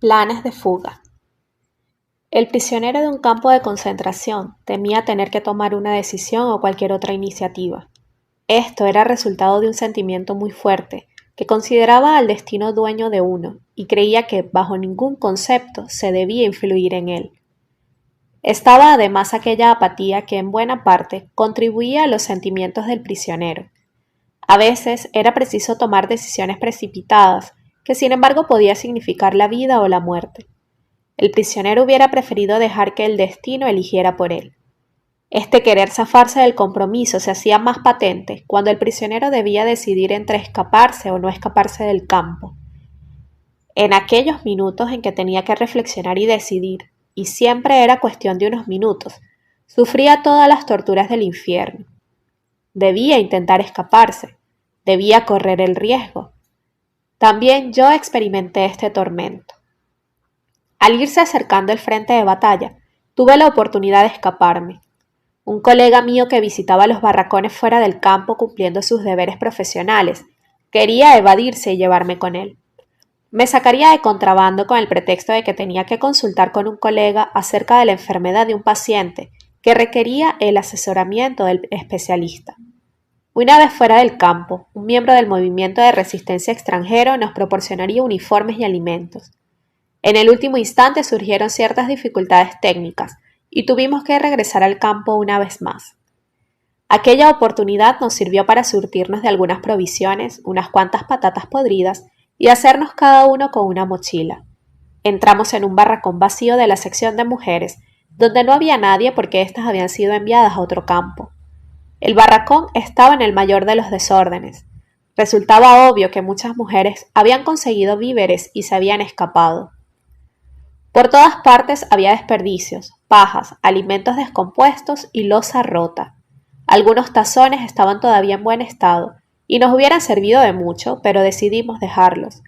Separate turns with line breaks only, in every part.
Planes de fuga. El prisionero de un campo de concentración temía tener que tomar una decisión o cualquier otra iniciativa. Esto era resultado de un sentimiento muy fuerte, que consideraba al destino dueño de uno y creía que bajo ningún concepto se debía influir en él. Estaba además aquella apatía que en buena parte contribuía a los sentimientos del prisionero. A veces era preciso tomar decisiones precipitadas, que sin embargo podía significar la vida o la muerte. El prisionero hubiera preferido dejar que el destino eligiera por él. Este querer zafarse del compromiso se hacía más patente cuando el prisionero debía decidir entre escaparse o no escaparse del campo. En aquellos minutos en que tenía que reflexionar y decidir, y siempre era cuestión de unos minutos, sufría todas las torturas del infierno. Debía intentar escaparse, debía correr el riesgo. También yo experimenté este tormento. Al irse acercando el frente de batalla, tuve la oportunidad de escaparme. Un colega mío que visitaba los barracones fuera del campo cumpliendo sus deberes profesionales, quería evadirse y llevarme con él. Me sacaría de contrabando con el pretexto de que tenía que consultar con un colega acerca de la enfermedad de un paciente que requería el asesoramiento del especialista. Una vez fuera del campo, un miembro del movimiento de resistencia extranjero nos proporcionaría uniformes y alimentos. En el último instante surgieron ciertas dificultades técnicas y tuvimos que regresar al campo una vez más. Aquella oportunidad nos sirvió para surtirnos de algunas provisiones, unas cuantas patatas podridas y hacernos cada uno con una mochila. Entramos en un barracón vacío de la sección de mujeres, donde no había nadie porque éstas habían sido enviadas a otro campo. El barracón estaba en el mayor de los desórdenes. Resultaba obvio que muchas mujeres habían conseguido víveres y se habían escapado. Por todas partes había desperdicios, pajas, alimentos descompuestos y loza rota. Algunos tazones estaban todavía en buen estado y nos hubieran servido de mucho, pero decidimos dejarlos.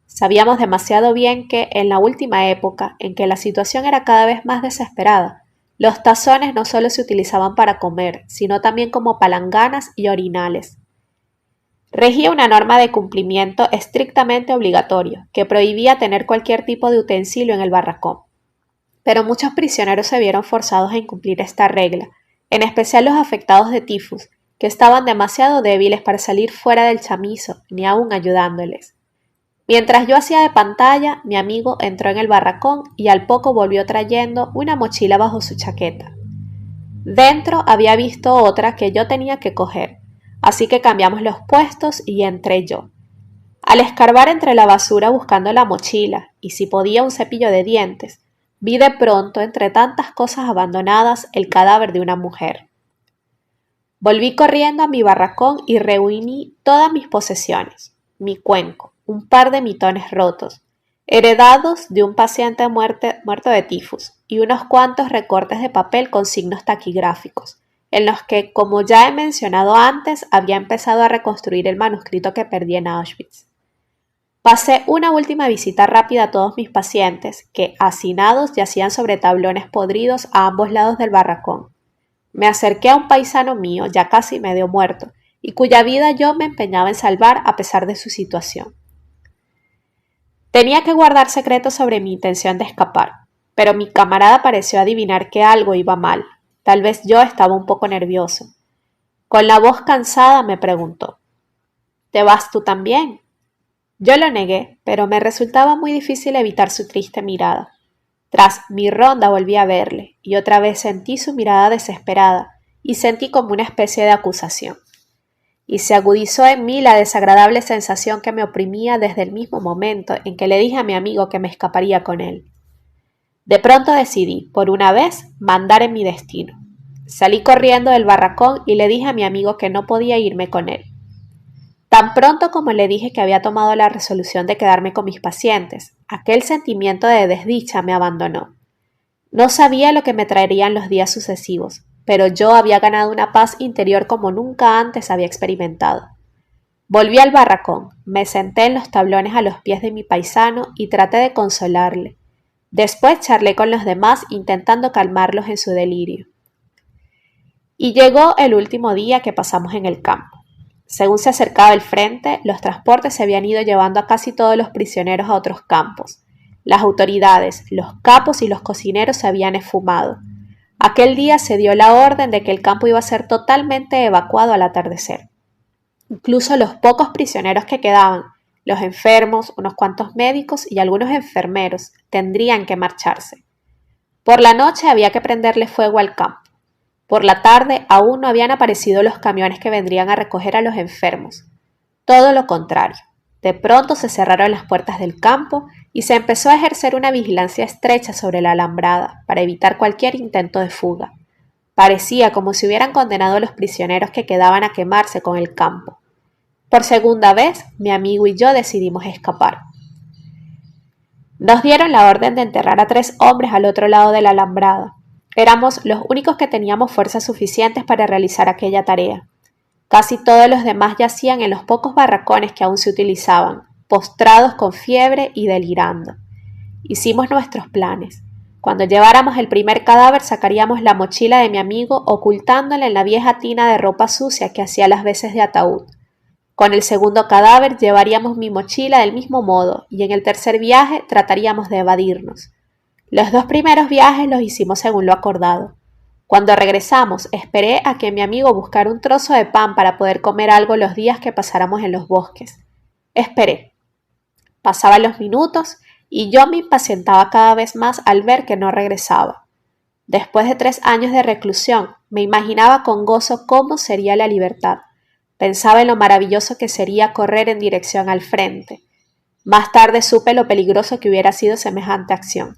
Sabíamos demasiado bien que, en la última época, en que la situación era cada vez más desesperada, los tazones no solo se utilizaban para comer, sino también como palanganas y orinales. Regía una norma de cumplimiento estrictamente obligatorio, que prohibía tener cualquier tipo de utensilio en el barracón. Pero muchos prisioneros se vieron forzados a incumplir esta regla, en especial los afectados de tifus, que estaban demasiado débiles para salir fuera del chamizo, ni aun ayudándoles. Mientras yo hacía de pantalla, mi amigo entró en el barracón y al poco volvió trayendo una mochila bajo su chaqueta. Dentro había visto otra que yo tenía que coger, así que cambiamos los puestos y entré yo. Al escarbar entre la basura buscando la mochila y si podía un cepillo de dientes, vi de pronto entre tantas cosas abandonadas el cadáver de una mujer. Volví corriendo a mi barracón y reuní todas mis posesiones, mi cuenco, un par de mitones rotos, heredados de un paciente muerto de tifus, y unos cuantos recortes de papel con signos taquigráficos, en los que, como ya he mencionado antes, había empezado a reconstruir el manuscrito que perdí en Auschwitz. Pasé una última visita rápida a todos mis pacientes, que, hacinados, yacían sobre tablones podridos a ambos lados del barracón. Me acerqué a un paisano mío, ya casi medio muerto, y cuya vida yo me empeñaba en salvar a pesar de su situación. Tenía que guardar secreto sobre mi intención de escapar, pero mi camarada pareció adivinar que algo iba mal. Tal vez yo estaba un poco nervioso. Con la voz cansada me preguntó: ¿te vas tú también? Yo lo negué, pero me resultaba muy difícil evitar su triste mirada. Tras mi ronda volví a verle, y otra vez sentí su mirada desesperada, y sentí como una especie de acusación. Y se agudizó en mí la desagradable sensación que me oprimía desde el mismo momento en que le dije a mi amigo que me escaparía con él. De pronto decidí, por una vez, mandar en mi destino. Salí corriendo del barracón y le dije a mi amigo que no podía irme con él. Tan pronto como le dije que había tomado la resolución de quedarme con mis pacientes, aquel sentimiento de desdicha me abandonó. No sabía lo que me traerían los días sucesivos, pero yo había ganado una paz interior como nunca antes había experimentado. Volví al barracón, me senté en los tablones a los pies de mi paisano y traté de consolarle. Después charlé con los demás intentando calmarlos en su delirio. Y llegó el último día que pasamos en el campo. Según se acercaba el frente, los transportes se habían ido llevando a casi todos los prisioneros a otros campos. Las autoridades, los capos y los cocineros se habían esfumado. Aquel día se dio la orden de que el campo iba a ser totalmente evacuado al atardecer. Incluso los pocos prisioneros que quedaban, los enfermos, unos cuantos médicos y algunos enfermeros, tendrían que marcharse. Por la noche había que prenderle fuego al campo. Por la tarde aún no habían aparecido los camiones que vendrían a recoger a los enfermos. Todo lo contrario. De pronto se cerraron las puertas del campo y se empezó a ejercer una vigilancia estrecha sobre la alambrada para evitar cualquier intento de fuga. Parecía como si hubieran condenado a los prisioneros que quedaban a quemarse con el campo. Por segunda vez, mi amigo y yo decidimos escapar. Nos dieron la orden de enterrar a 3 hombres al otro lado de la alambrada. Éramos los únicos que teníamos fuerzas suficientes para realizar aquella tarea. Casi todos los demás yacían en los pocos barracones que aún se utilizaban, postrados con fiebre y delirando. Hicimos nuestros planes. Cuando lleváramos el primer cadáver sacaríamos la mochila de mi amigo ocultándola en la vieja tina de ropa sucia que hacía las veces de ataúd. Con el segundo cadáver llevaríamos mi mochila del mismo modo y en el tercer viaje trataríamos de evadirnos. Los 2 primeros viajes los hicimos según lo acordado. Cuando regresamos, esperé a que mi amigo buscara un trozo de pan para poder comer algo los días que pasáramos en los bosques. Esperé. Pasaban los minutos y yo me impacientaba cada vez más al ver que no regresaba. Después de 3 años de reclusión, me imaginaba con gozo cómo sería la libertad. Pensaba en lo maravilloso que sería correr en dirección al frente. Más tarde supe lo peligroso que hubiera sido semejante acción.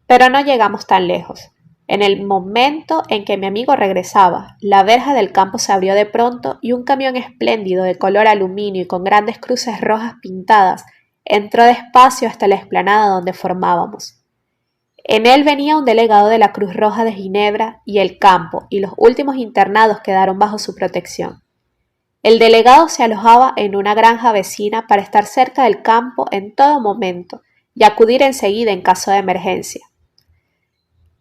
Pero no llegamos tan lejos. En el momento en que mi amigo regresaba, la verja del campo se abrió de pronto y un camión espléndido de color aluminio y con grandes cruces rojas pintadas entró despacio hasta la explanada donde formábamos. En él venía un delegado de la Cruz Roja de Ginebra y el campo y los últimos internados quedaron bajo su protección. El delegado se alojaba en una granja vecina para estar cerca del campo en todo momento y acudir enseguida en caso de emergencia.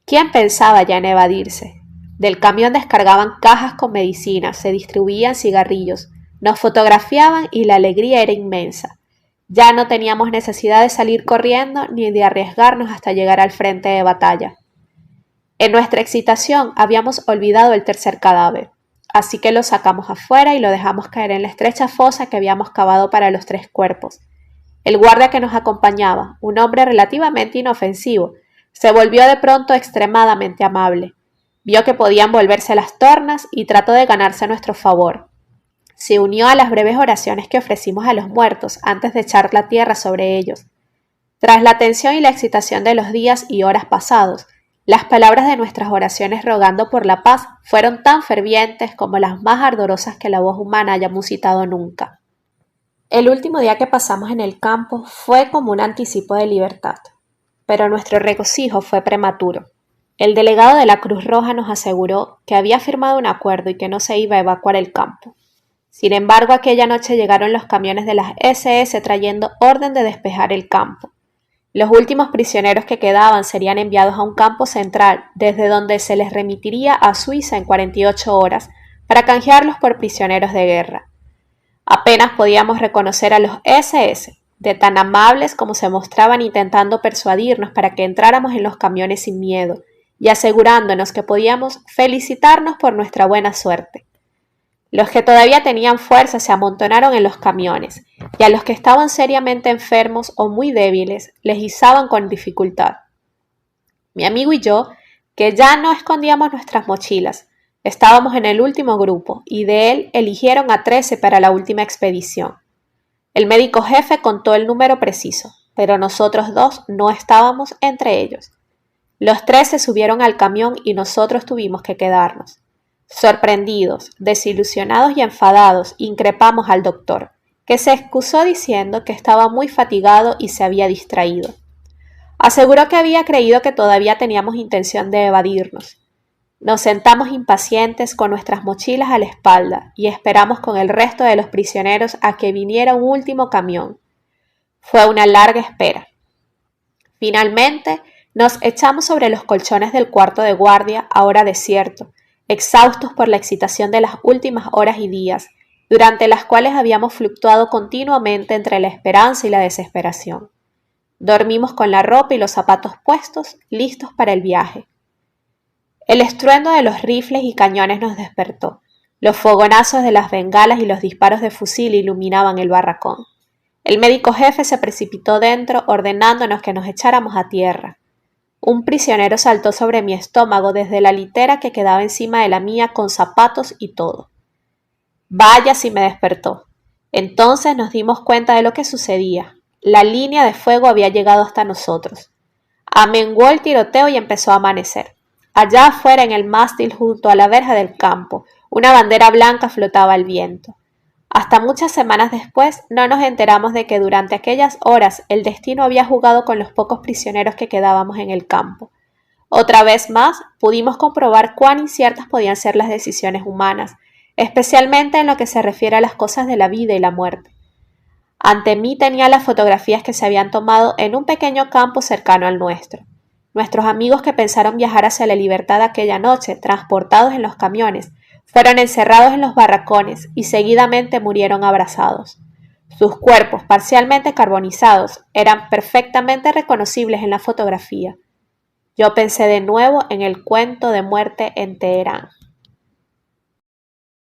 ¿Quién pensaba ya en evadirse? Del camión descargaban cajas con medicinas, se distribuían cigarrillos, nos fotografiaban y la alegría era inmensa. Ya no teníamos necesidad de salir corriendo ni de arriesgarnos hasta llegar al frente de batalla. En nuestra excitación habíamos olvidado el tercer cadáver, así que lo sacamos afuera y lo dejamos caer en la estrecha fosa que habíamos cavado para los 3 cuerpos. El guardia que nos acompañaba, un hombre relativamente inofensivo, se volvió de pronto extremadamente amable. Vio que podían volverse las tornas y trató de ganarse nuestro favor. Se unió a las breves oraciones que ofrecimos a los muertos antes de echar la tierra sobre ellos. Tras la tensión y la excitación de los días y horas pasados, las palabras de nuestras oraciones rogando por la paz fueron tan fervientes como las más ardorosas que la voz humana haya musitado nunca. El último día que pasamos en el campo fue como un anticipo de libertad. Pero nuestro regocijo fue prematuro. El delegado de la Cruz Roja nos aseguró que había firmado un acuerdo y que no se iba a evacuar el campo. Sin embargo, aquella noche llegaron los camiones de las SS trayendo orden de despejar el campo. Los últimos prisioneros que quedaban serían enviados a un campo central, desde donde se les remitiría a Suiza en 48 horas para canjearlos por prisioneros de guerra. Apenas podíamos reconocer a los SS, de tan amables como se mostraban intentando persuadirnos para que entráramos en los camiones sin miedo y asegurándonos que podíamos felicitarnos por nuestra buena suerte. Los que todavía tenían fuerza se amontonaron en los camiones y a los que estaban seriamente enfermos o muy débiles les izaban con dificultad. Mi amigo y yo, que ya no escondíamos nuestras mochilas, estábamos en el último grupo y de él eligieron a 13 para la última expedición. El médico jefe contó el número preciso, pero nosotros 2 no estábamos entre ellos. Los 13 subieron al camión y nosotros tuvimos que quedarnos. Sorprendidos, desilusionados y enfadados, increpamos al doctor, que se excusó diciendo que estaba muy fatigado y se había distraído. Aseguró que había creído que todavía teníamos intención de evadirnos. Nos sentamos impacientes con nuestras mochilas a la espalda y esperamos con el resto de los prisioneros a que viniera un último camión. Fue una larga espera. Finalmente, nos echamos sobre los colchones del cuarto de guardia, ahora desierto, exhaustos por la excitación de las últimas horas y días, durante las cuales habíamos fluctuado continuamente entre la esperanza y la desesperación. Dormimos con la ropa y los zapatos puestos, listos para el viaje. El estruendo de los rifles y cañones nos despertó. Los fogonazos de las bengalas y los disparos de fusil iluminaban el barracón. El médico jefe se precipitó dentro, ordenándonos que nos echáramos a tierra. Un prisionero saltó sobre mi estómago desde la litera que quedaba encima de la mía con zapatos y todo. Vaya si me despertó. Entonces nos dimos cuenta de lo que sucedía. La línea de fuego había llegado hasta nosotros. Amenguó el tiroteo y empezó a amanecer. Allá afuera en el mástil junto a la verja del campo, una bandera blanca flotaba al viento. Hasta muchas semanas después no nos enteramos de que durante aquellas horas el destino había jugado con los pocos prisioneros que quedábamos en el campo. Otra vez más pudimos comprobar cuán inciertas podían ser las decisiones humanas, especialmente en lo que se refiere a las cosas de la vida y la muerte. Ante mí tenía las fotografías que se habían tomado en un pequeño campo cercano al nuestro. Nuestros amigos que pensaron viajar hacia la libertad aquella noche, transportados en los camiones, fueron encerrados en los barracones y seguidamente murieron abrazados. Sus cuerpos, parcialmente carbonizados, eran perfectamente reconocibles en la fotografía. Yo pensé de nuevo en el cuento de muerte en Teherán.